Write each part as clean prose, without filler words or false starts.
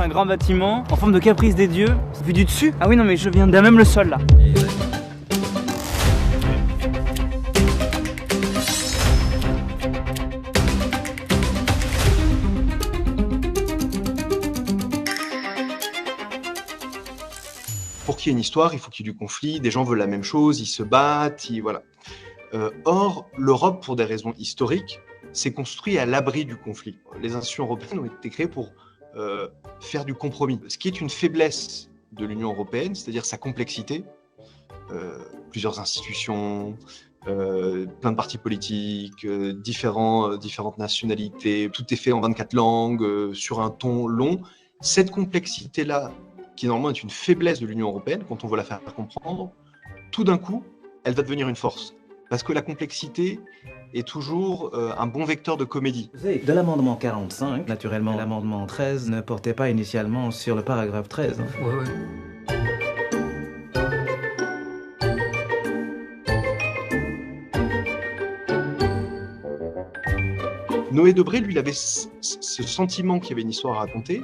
c'est un grand bâtiment en forme de caprice des dieux. Vu du dessus. Ah oui, non, mais je viens d'un même le sol là. Pour qu'il y ait une histoire, il faut qu'il y ait du conflit, des gens veulent la même chose, ils se battent, voilà. Or, l'Europe, pour des raisons historiques, s'est construite à l'abri du conflit. Les institutions européennes ont été créées pour faire du compromis. Ce qui est une faiblesse de l'Union européenne, c'est-à-dire sa complexité, plusieurs institutions, plein de partis politiques, différentes nationalités, tout est fait en 24 langues, sur un ton long. Cette complexité-là, qui normalement est une faiblesse de l'Union européenne, quand on veut la faire comprendre, tout d'un coup, elle va devenir une force. Parce que la complexité est toujours un bon vecteur de comédie. De l'amendement 45, naturellement, l'amendement 13 ne portait pas initialement sur le paragraphe 13. Ouais. Noé Debré, lui, il avait ce sentiment qu'il y avait une histoire à raconter.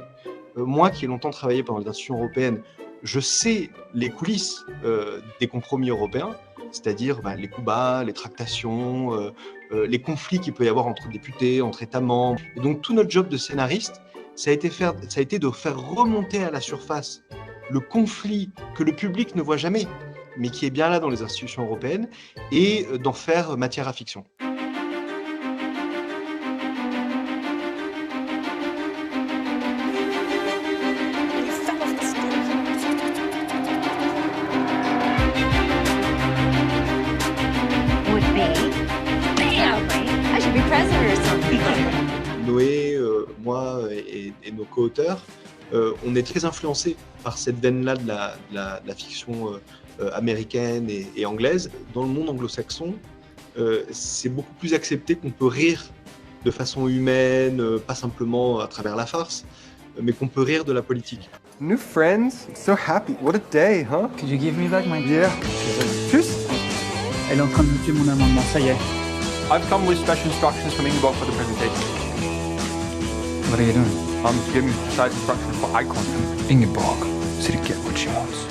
Moi, qui ai longtemps travaillé pendant les institutions européennes, je sais les coulisses des compromis européens, c'est-à-dire les coups bas, les tractations, les conflits qu'il peut y avoir entre députés, entre États membres. Et donc tout notre job de scénariste, ça a été de faire remonter à la surface le conflit que le public ne voit jamais, mais qui est bien là dans les institutions européennes, et d'en faire matière à fiction. Noé, moi et nos co-auteurs, on est très influencés par cette veine-là de la fiction américaine et anglaise. Dans le monde anglo-saxon, c'est beaucoup plus accepté qu'on peut rire de façon humaine, pas simplement à travers la farce, mais qu'on peut rire de la politique. New friends, so happy. What a day, huh? Could you give me back my... Yeah. Tschüss. Elle est en train de me tuer mon amendement, ça y est. I've come with special instructions from Ingeborg for the presentation. What are you doing? I'm giving precise instructions for eye contact. Ingeborg, so to get what she wants.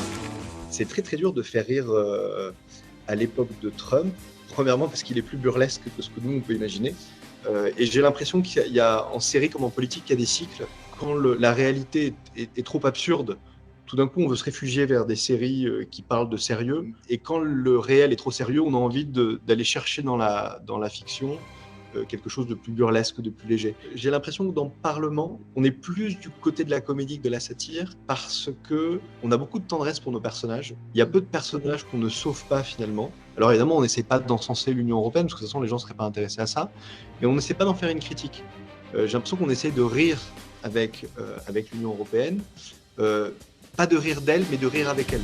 C'est très très dur de faire rire à l'époque de Trump. Premièrement parce qu'il est plus burlesque que ce que nous on peut imaginer. Et j'ai l'impression qu'il y a en série comme en politique, il y a des cycles. Quand la réalité est trop absurde, tout d'un coup on veut se réfugier vers des séries qui parlent de sérieux. Et quand le réel est trop sérieux, on a envie d'aller chercher dans la fiction quelque chose de plus burlesque, de plus léger. J'ai l'impression que dans Parlement, on est plus du côté de la comédie que de la satire parce qu'on a beaucoup de tendresse pour nos personnages. Il y a peu de personnages qu'on ne sauve pas finalement. Alors évidemment, on n'essaie pas d'encenser l'Union européenne parce que de toute façon les gens ne seraient pas intéressés à ça, mais on n'essaie pas d'en faire une critique. J'ai l'impression qu'on essaie de rire avec l'Union européenne, pas de rire d'elle, mais de rire avec elle.